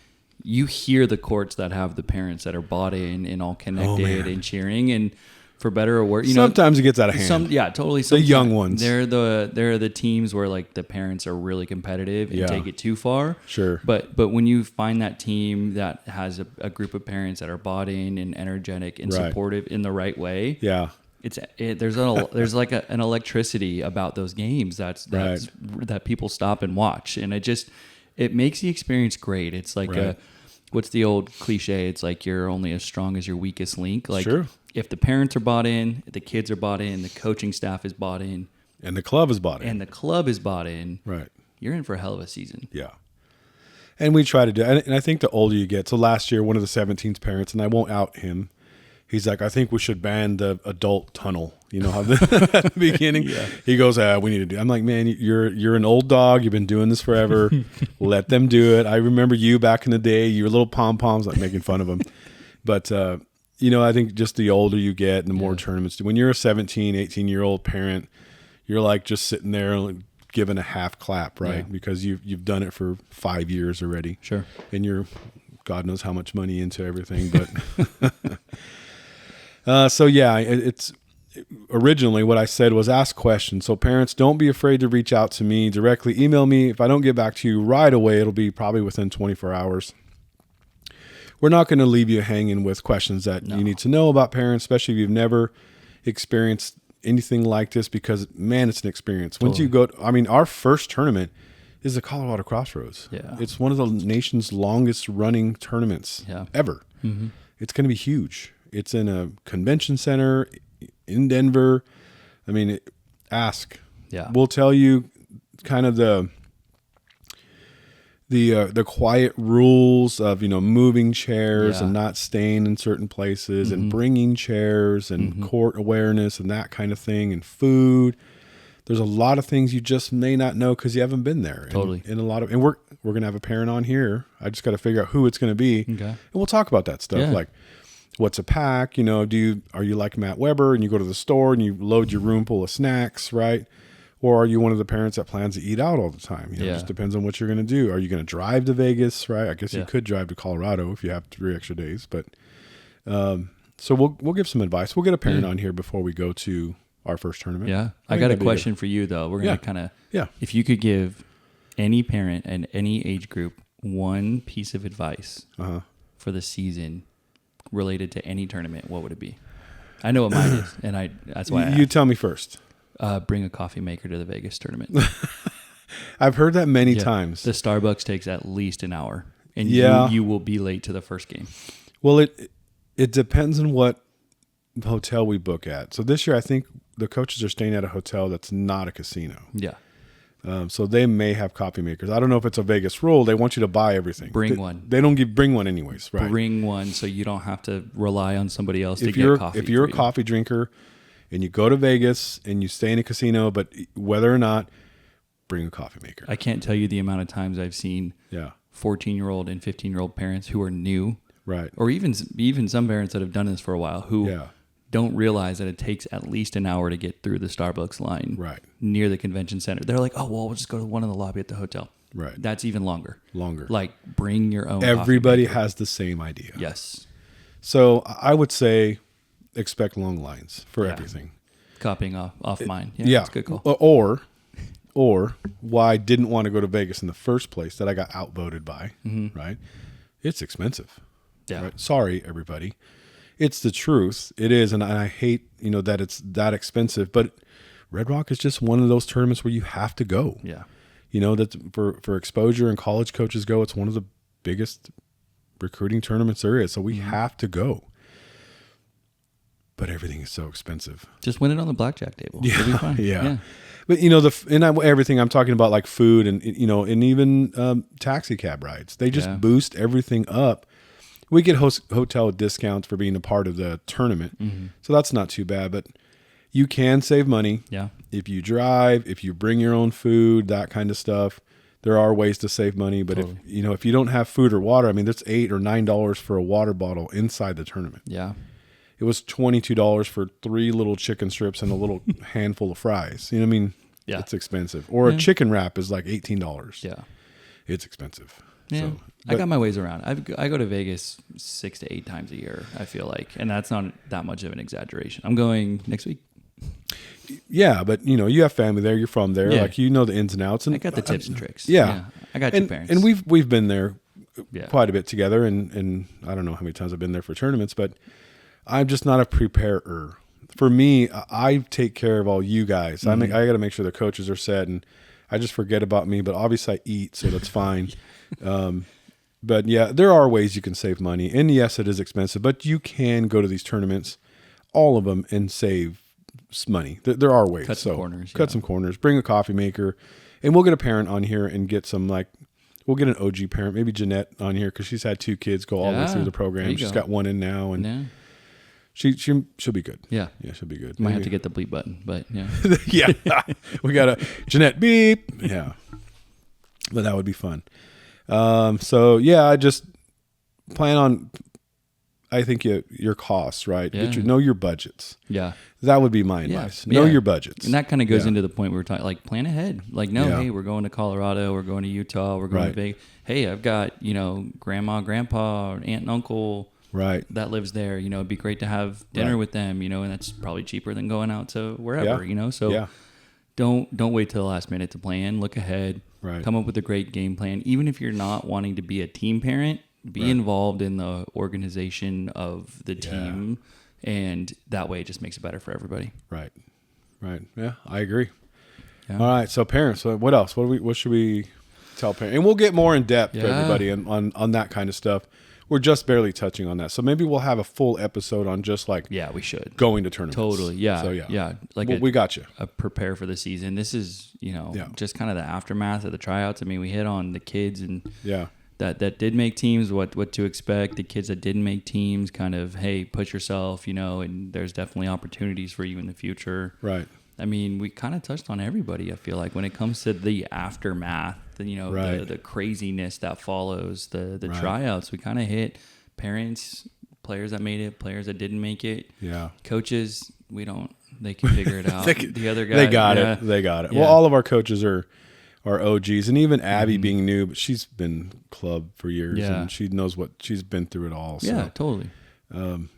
You hear the courts that have the parents that are bought in and all connected and cheering, and for better or worse, sometimes it gets out of hand. Totally. The young ones, they're the teams where like the parents are really competitive and take it too far. Sure. But when you find that team that has a group of parents that are bought in and energetic and supportive in the right way, there's like an electricity about those games that people stop and watch, and it makes the experience great. It's like what's the old cliche? It's like you're only as strong as your weakest link. Like if the parents are bought in, the kids are bought in, the coaching staff is bought in, and the club is bought in, right? You're in for a hell of a season. Yeah. And we try to do, and I think the older you get. So last year, one of the 17th parents, and I won't out him, he's like, I think we should ban the adult tunnel. How at the beginning, he goes, we need to do. I'm like, man, you're an old dog. You've been doing this forever. Let them do it. I remember you back in the day, your little pom-poms, like making fun of them. But, I think just the older you get and the more tournaments, when you're a 17, 18-year-old parent, you're like just sitting there like, giving a half clap, right? Yeah. Because you've done it for 5 years already. Sure. And you're God knows how much money into everything. But it's originally what I said was ask questions. So parents, don't be afraid to reach out to me directly. Email me. If I don't get back to you right away, it'll be probably within 24 hours. We're not going to leave you hanging with questions that you need to know about parents, especially if you've never experienced anything like this, because man, it's an experience. Once you go, our first tournament is the Colorado Crossroads. Yeah. It's one of the nation's longest running tournaments ever. Mm-hmm. It's going to be huge. It's in a convention center in Denver. Ask. Yeah. We'll tell you kind of the quiet rules of, moving chairs and not staying in certain places and bringing chairs and court awareness and that kind of thing, and food. There's a lot of things you just may not know because you haven't been there. Totally. And we're going to have a parent on here. I just got to figure out who it's going to be. Okay. And we'll talk about that stuff. Yeah. Like, what's a pack? Are you like Matt Weber and you go to the store and you load your room full of snacks, right? Or are you one of the parents that plans to eat out all the time? It just depends on what you're going to do. Are you going to drive to Vegas, right? I guess you could drive to Colorado if you have 3 extra days. But so we'll give some advice. We'll get a parent on here before we go to our first tournament. Yeah. I got a question for you, though. We're going to kind of, if you could give any parent and any age group one piece of advice for the season related to any tournament, what would it be? I know what mine is, and that's why you tell me first. Bring a coffee maker to the Vegas tournament. I've heard that many times. The Starbucks takes at least an hour, and you will be late to the first game. Well, it depends on what hotel we book at. So this year, I think the coaches are staying at a hotel that's not a casino. Yeah. So they may have coffee makers. I don't know if it's a Vegas rule. They want you to buy everything. Bring one. They don't bring one anyways, right? Bring one so you don't have to rely on somebody else to get coffee. If you're a coffee drinker and you go to Vegas and you stay in a casino, but whether or not, bring a coffee maker. I can't tell you the amount of times I've seen 14-year-old and 15-year-old parents who are new, right? Or even some parents that have done this for a while who don't realize that it takes at least an hour to get through the Starbucks line near the convention center. They're like, oh, well, we'll just go to one in the lobby at the hotel. Right. That's even longer. Longer. Like bring your own. Everybody has the same idea. Yes. So I would say expect long lines for everything. Copying off mine. Yeah. That's a good call. Or why I didn't want to go to Vegas in the first place that I got outvoted by, right? It's expensive. Yeah. Right? Sorry, everybody. It's the truth. It is. And I hate, that it's that expensive, but Red Rock is just one of those tournaments where you have to go. Yeah. That's for exposure and college coaches go. It's one of the biggest recruiting tournaments there is. So we have to go. But everything is so expensive. Just win it on the blackjack table. Yeah. It'll be fine. Yeah. But everything I'm talking about, like food and and even taxi cab rides, they just boost everything up. We get hotel discounts for being a part of the tournament, so that's not too bad. But you can save money, if you drive, if you bring your own food, that kind of stuff. There are ways to save money, but totally. If you don't have food or water, I mean, that's $8 or $9 for a water bottle inside the tournament. Yeah. It was $22 for 3 little chicken strips and a little handful of fries. You know what I mean? Yeah. It's expensive. Or a chicken wrap is like $18. Yeah. It's expensive. Yeah. So, I got my ways around. I go to Vegas 6 to 8 times a year, I feel like. And that's not that much of an exaggeration. I'm going next week. Yeah, but you have family there. You're from there. Yeah. Like the ins and outs. And I got the tips and tricks. Yeah. I got your parents. And we've been there quite a bit together. And I don't know how many times I've been there for tournaments, but I'm just not a preparer. For me, I take care of all you guys. I got to make sure the coaches are set, and I just forget about me. But obviously, I eat, so that's fine. But yeah, there are ways you can save money, and yes, it is expensive. But you can go to these tournaments, all of them, and save money. There are ways. Cut some corners. Cut some corners. Bring a coffee maker, and we'll get a parent on here and get some we'll get an OG parent, maybe Jeanette on here because she's had 2 kids go all the way through the program. She's got 1 in now, and. She'll be good. Yeah. Yeah, she'll be good. Might have to get the bleep button, but yeah. Yeah. We got a Jeanette beep. Yeah. But that would be fun. So yeah, I just plan on, I think your costs, right? Yeah. Know your budgets. Yeah. That would be my advice. Know your budgets. And that kind of goes into the point we were talking, like plan ahead. Like, hey, we're going to Colorado, we're going to Utah, we're going to Vegas. Hey, I've got, grandma, grandpa, aunt and uncle, right, that lives there. It'd be great to have dinner with them, and that's probably cheaper than going out to wherever, so don't wait till the last minute to plan. Look ahead, come up with a great game plan. Even if you're not wanting to be a team parent, be involved in the organization of the team, and that way it just makes it better for everybody. Right. Yeah, I agree. All right, so parents, what else? What should we tell parents? And we'll get more in depth to everybody on that kind of stuff. We're just barely touching on that. So maybe we'll have a full episode on just we should. Going to tournaments. Totally. Yeah. So we got you. Prepare for the season. This is, just kind of the aftermath of the tryouts. I mean, we hit on the kids and that did make teams, what to expect. The kids that didn't make teams, kind of, hey, push yourself, and there's definitely opportunities for you in the future. Right. I mean, we kind of touched on everybody, I feel like, when it comes to the aftermath, the craziness that follows the tryouts. We kind of hit parents, players that made it, players that didn't make it. Yeah. Coaches, they can figure it out. The other guys. They got it. Yeah. Well, all of our coaches are OGs, and even Abby being new, but she's been club for years, and she knows she's been through it all. So. Yeah, totally.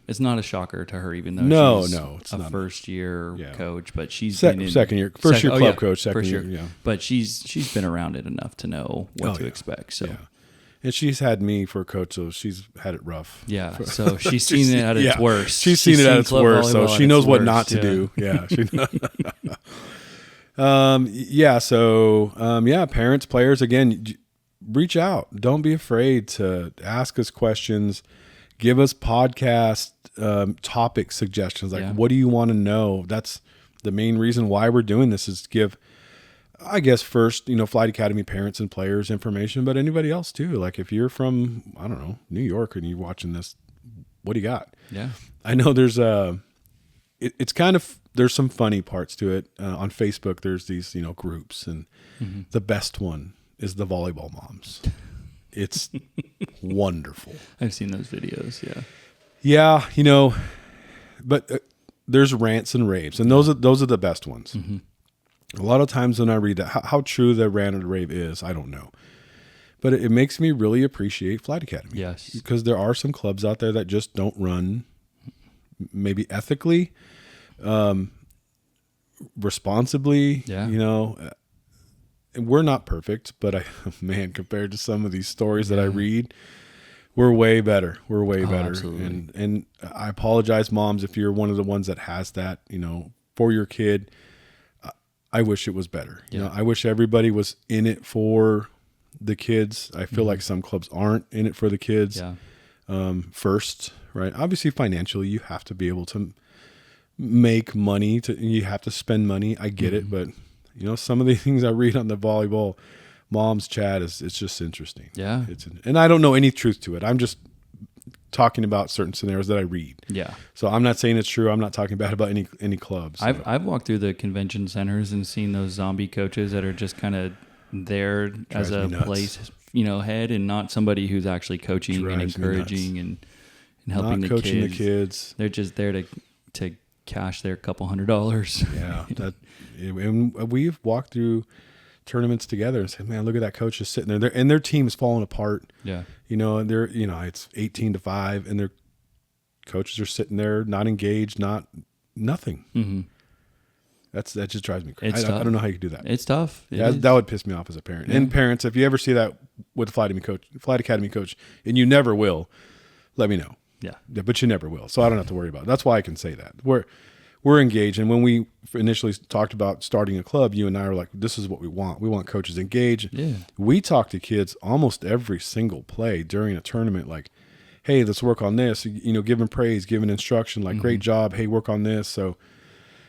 It's not a shocker to her, even though she's a first-year coach, but she's been in second-year, first-year club coach, second-year, but she's been around it enough to know what to expect. So, and she's had me for a coach, so she's had it rough. Yeah, so she's seen it at its worst. She's seen it at its worst, so she knows what not to do. Yeah. Parents, players, again, reach out. Don't be afraid to ask us questions. Give us podcast topic suggestions. What do you want to know? That's the main reason why we're doing this, is to give, I guess, first, Flight Academy parents and players information, but anybody else too. Like if you're from, I don't know, New York and you're watching this, what do you got? Yeah. I know there's it's kind of, there's some funny parts to it. On Facebook, there's these, groups, and the best one is the volleyball moms. It's wonderful. I've seen those videos. But there's rants and raves, and those are the best ones. A lot of times when I read that, how true the rant or the rave is, I don't know. But it makes me really appreciate Flight Academy. Yes. Because there are some clubs out there that just don't run maybe ethically, responsibly, and we're not perfect, but man, compared to some of these stories that I read, we're way better. We're way better. Absolutely. And I apologize, moms, if you're one of the ones that has that, for your kid. I wish it was better. I wish everybody was in it for the kids. I feel like some clubs aren't in it for the kids first, right? Obviously, financially, you have to be able to make money. You have to spend money. I get it, but some of the things I read on the volleyball moms chat it's just interesting. Yeah, and I don't know any truth to it. I'm just talking about certain scenarios that I read. Yeah. So I'm not saying it's true. I'm not talking bad about any clubs. I've walked through the convention centers and seen those zombie coaches that are just kind of there as a place, head, and not somebody who's actually coaching and encouraging and helping not the coaching kids. The kids. They're just there to cash their couple $100. Yeah. And we've walked through tournaments together and said, man, look at that coach just sitting there. And their team is falling apart. Yeah. And they're, it's 18-5 and their coaches are sitting there, not engaged, nothing. Mm-hmm. That just drives me crazy. I don't know how you do that. It's tough. That would piss me off as a parent. Yeah. And parents, if you ever see that with a Flight Academy coach, and you never will, let me know. Yeah. But you never will. So I don't have to worry about it. That's why I can say that. We're engaged. And when we initially talked about starting a club, you and I were like, this is what we want. We want coaches engaged. Yeah. We talk to kids almost every single play during a tournament, like, hey, let's work on this. Giving praise, giving instruction, like, great job. Hey, work on this. So,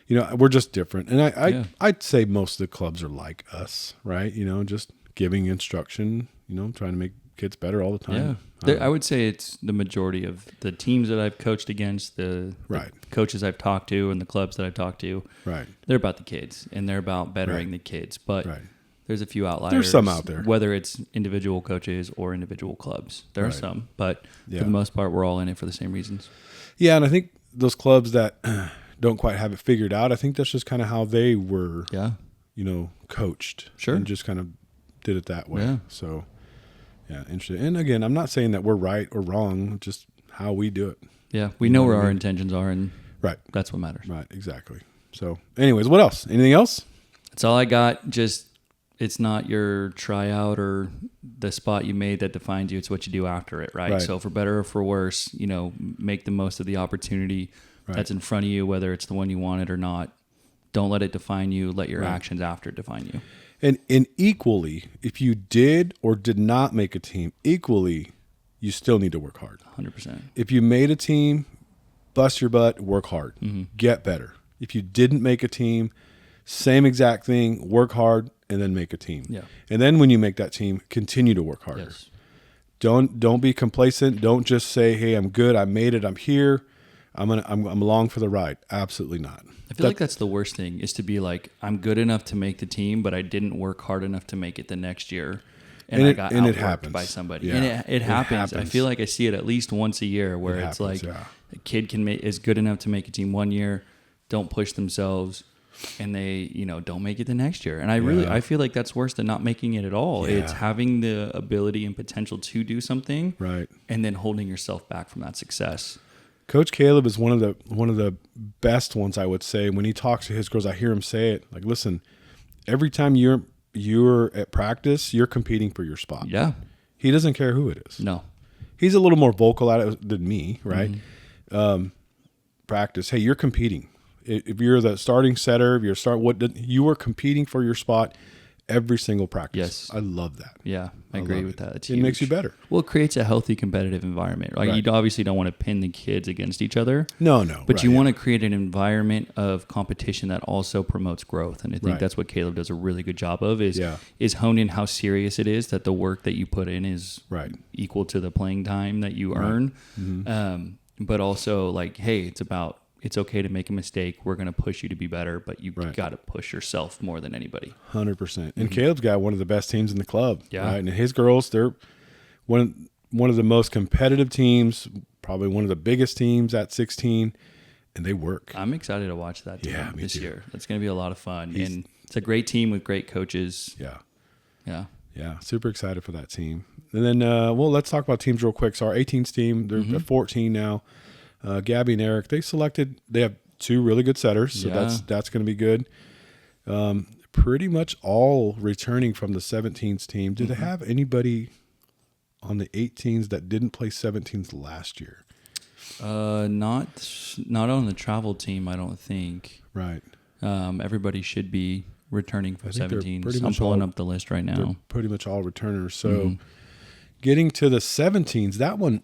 we're just different. And I'd say most of the clubs are like us, right? Just giving instruction, trying to make kids better all the time. Yeah. I would say it's the majority of the teams that I've coached against, the coaches I've talked to and the clubs that I've talked to, they're about the kids and they're about bettering the kids. But there's a few outliers. There's some out there. Whether it's individual coaches or individual clubs. There are some. But for the most part, we're all in it for the same reasons. Yeah, and I think those clubs that don't quite have it figured out, I think that's just kind of how they were, coached. Sure. And just kind of did it that way. Yeah. So, yeah, interesting. And again, I'm not saying that we're right or wrong, just how we do it. Yeah, we know where our intentions are, and that's what matters. Right, exactly. So, anyways, what else? Anything else? That's all I got. Just, it's not your tryout or the spot you made that defines you. It's what you do after it, right? So for better or for worse, make the most of the opportunity that's in front of you, whether it's the one you wanted or not. Don't let it define you. Let your actions after it define you. And equally, if you did or did not make a team, equally, you still need to work hard. 100%. If you made a team, bust your butt, work hard, get better. If you didn't make a team, same exact thing, work hard, and then make a team. Yeah. And then when you make that team, continue to work harder. Yes. Don't be complacent. Don't just say, hey, I'm good, I made it, I'm here, I'm along for the ride. Absolutely not. I feel like that's the worst thing, is to be like, I'm good enough to make the team, but I didn't work hard enough to make it the next year. And I got outworked by somebody. Yeah. And it happens. I feel like I see it at least once a year where it's like a kid is good enough to make a team one year, don't push themselves, and they, don't make it the next year. And I feel like that's worse than not making it at all. Yeah. It's having the ability and potential to do something, and then holding yourself back from that success. Coach Caleb is one of the best ones, I would say. When he talks to his girls, I hear him say it. Like, listen, every time you're at practice, you're competing for your spot. Yeah. He doesn't care who it is. No. He's a little more vocal at it than me, right? Mm-hmm. Practice. Hey, you're competing. If you're the starting setter, if you are competing for your spot every single practice. Yes. I love that. Yeah, I agree with that. It makes you better. Well, it creates a healthy competitive environment. Like, you obviously don't want to pin the kids against each other. No. But you want to create an environment of competition that also promotes growth. And I think that's what Caleb does a really good job of, is hone in how serious it is, that the work that you put in is equal to the playing time that you earn. Mm-hmm. But also, like, hey, it's okay to make a mistake. We're going to push you to be better, but you got to push yourself more than anybody. 100%. And Caleb's got one of the best teams in the club. Yeah. Right? And his girls, they're one of the most competitive teams, probably one of the biggest teams at 16. and they work. I'm excited to watch that team this year. It's going to be a lot of fun. And it's a great team with great coaches. Yeah. Super excited for that team. And then, let's talk about teams real quick. So our 18s team, they're 14 now. Gabby and Eric, they have 2 really good setters, so that's going to be good. Pretty much all returning from the 17s team. Do they have anybody on the 18s that didn't play 17s last year? Not on the travel team, I don't think. Right. Everybody should be returning from 17s. I'm pulling up the list right now. They're pretty much all returners. So getting to the 17s, that one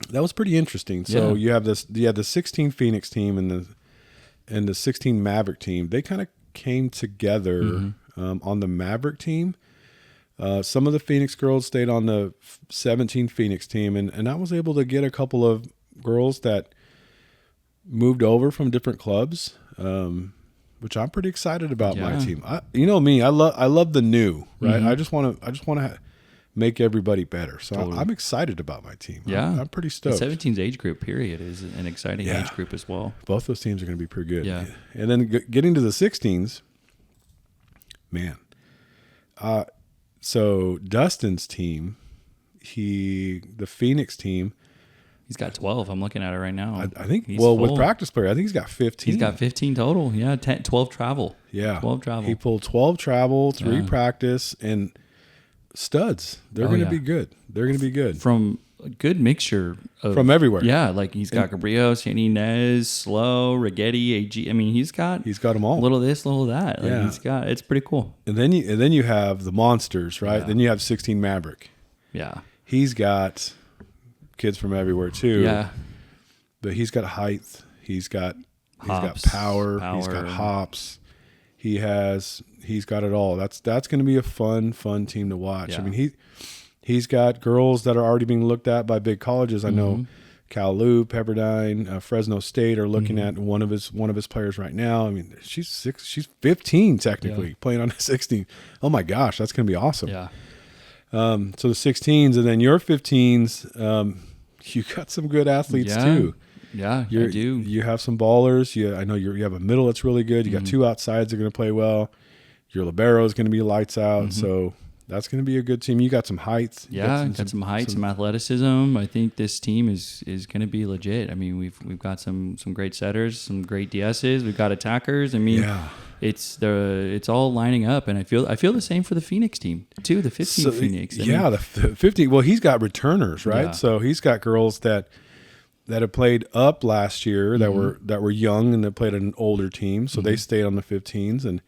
that was pretty interesting. So you had the 16 Phoenix team and the 16 Maverick team. They kind of came together on the Maverick team. Some of the Phoenix girls stayed on the 17 Phoenix team, and I was able to get a couple of girls that moved over from different clubs, which I'm pretty excited about my team. You know me, I love the new, right? I just want to make everybody better. So I'm excited about my team. I'm pretty stoked. The 17's age group period is an exciting age group as well. Both those teams are going to be pretty good. Yeah. And then getting to the 16s, man. So Dustin's team, the Phoenix team, he's got 12. I'm looking at it right now. I think, with practice player, I think he's got 15. He's got 15 total. Yeah, 12 travel. Yeah. 12 travel. He pulled 12 travel, 3 practice, and studs. They're going to be good. They're going to be good. From a good mixture from everywhere. Yeah, like he's got Cabrillo, San Inez, Slow, Rigetti, AG. I mean, he's got them all. A little of this, a little of that. Like it's pretty cool. And then you have the monsters, right? Then you have 16 Maverick. Yeah. He's got kids from everywhere too. Yeah. But he's got height. He's got power. He's got hops. He's got it all. That's going to be a fun team to watch. Yeah. I mean, he's got girls that are already being looked at by big colleges. I know Cal Lu, Pepperdine, Fresno State are looking at one of his players right now. I mean, she's 15 technically playing on a 16. Oh my gosh, that's going to be awesome. Yeah. So the 16s and then your 15s, you got some good athletes too. Yeah, I do. You have some ballers. I know you have a middle that's really good. You got 2 outsides that are going to play well. Your libero is going to be lights out. So that's going to be a good team. You got some height. Yeah, got some height, some athleticism. I think this team is going to be legit. I mean, we've got some great setters, some great DSs. We've got attackers. I mean, it's all lining up, and I feel the same for the Phoenix team too. The 15 Phoenix. The 15. Well, he's got returners, right? Yeah. So he's got girls that have played up last year that were young and that played at an older team, so they stayed on the 15s. And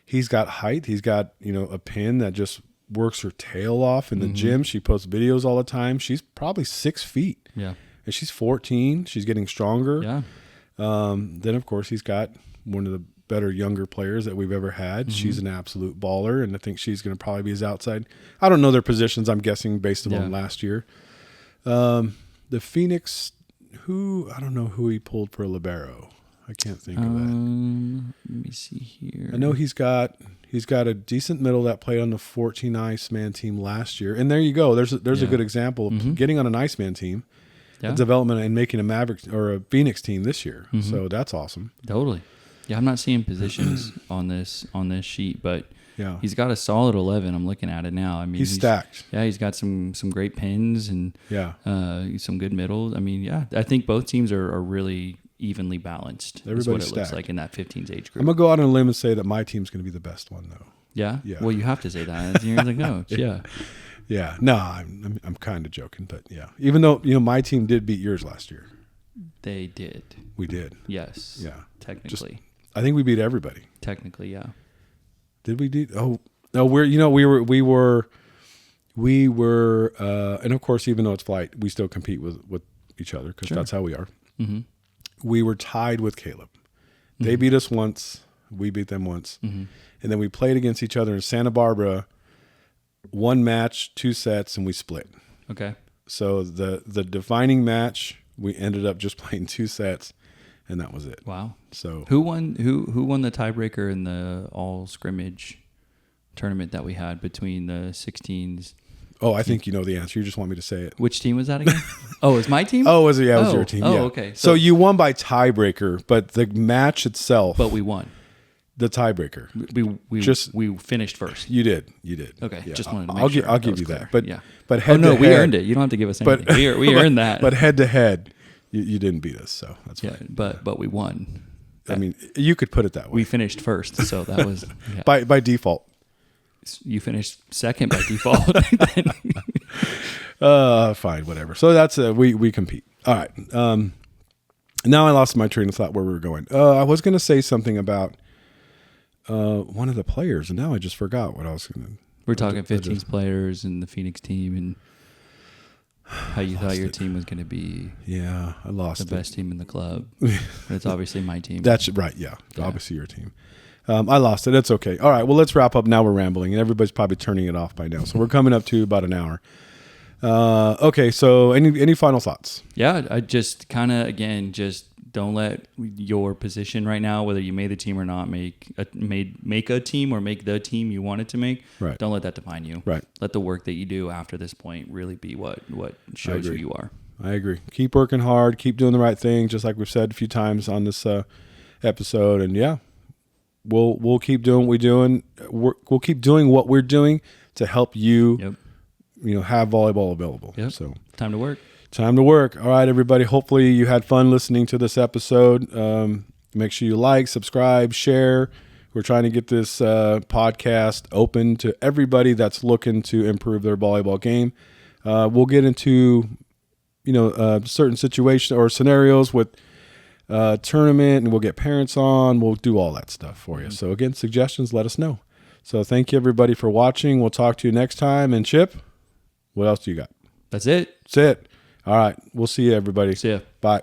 he's got height. He's got a pin that just works her tail off in the gym. She posts videos all the time. She's probably 6 feet. Yeah, and she's 14. She's getting stronger. Yeah. Then of course he's got one of the better younger players that we've ever had. She's an absolute baller, and I think she's going to probably be his outside. I don't know their positions. I'm guessing based on last year. The Phoenix. I don't know who he pulled for a libero. I can't think of that. Let me see here. I know he's got a decent middle that played on the 14 Iceman team last year. And there you go. There's a good example of getting on an Iceman team, development, and making a Maverick or a Phoenix team this year. So that's awesome. Totally. Yeah, I'm not seeing positions on this sheet, but he's got a solid 11. I'm looking at it now. I mean, he's stacked. Yeah, he's got some great pins and some good middles. I mean, I think both teams are really evenly balanced. Everybody's what it stacked. Looks like in that 15's age group. I'm gonna go out on a limb and say that my team's gonna be the best one, though. Yeah. Well, you have to say that. You're the coach. Yeah. No, I'm kind of joking, but yeah. Even though my team did beat yours last year. They did. We did. Yes. Yeah. Technically. I think we beat everybody. Technically, yeah. Did we do? Oh no, we were, and of course, even though it's flight, we still compete with each other because that's how we are. We were tied with Caleb. They beat us once. We beat them once, and then we played against each other in Santa Barbara. 1 match, 2 sets, and we split. Okay. So the defining match, we ended up just playing 2 sets. And that was it. Wow. So who won the tiebreaker in the all scrimmage tournament that we had between the 16s? Oh, I think you know the answer. You just want me to say it. Which team was that again? Oh, it was my team? Oh, was it? Yeah, it was your team. Oh, yeah. okay. So you won by tiebreaker, but the match itself. But we won. The tiebreaker. We finished first. You did. Okay. Yeah. Just wanted to make sure. I'll give you clear. that. But yeah. But head to head, we earned it. You don't have to give us anything. But we earned that. But head to head, you didn't beat us, so that's fine. Yeah, but we won. I mean, you could put it that way. We finished first, so that was by default. You finished second by default. Fine, whatever. So that's we compete. All right. Now I lost my train of thought where we were going. I was going to say something about one of the players, and now I just forgot what I was going to. We're talking 15 players and the Phoenix team, and how you thought your team was going to be. Yeah, I lost the best team in the club. It's obviously my team. That's right. Yeah, obviously your team. I lost it. It's okay. All right. Well, let's wrap up. Now we're rambling, and everybody's probably turning it off by now. So we're coming up to about an hour. Okay. So any final thoughts? Yeah, I just kind of just don't let your position right now, whether you made the team or not, make a team or make the team you wanted to make. Right. Don't let that define you. Right. Let the work that you do after this point really be what shows who you are. I agree. Keep working hard. Keep doing the right thing, just like we've said a few times on this episode. And yeah, we'll keep doing what we're doing. We'll keep doing what we're doing to help you. Yep. Have volleyball available. Yep. So time to work. Time to work. All right, everybody. Hopefully you had fun listening to this episode. Make sure you like, subscribe, share. We're trying to get this podcast open to everybody that's looking to improve their volleyball game. We'll get into, certain situations or scenarios with tournament, and we'll get parents on. We'll do all that stuff for you. So again, suggestions, let us know. So thank you everybody for watching. We'll talk to you next time. And Chip, what else do you got? That's it. That's it. All right. We'll see you, everybody. See ya. Bye.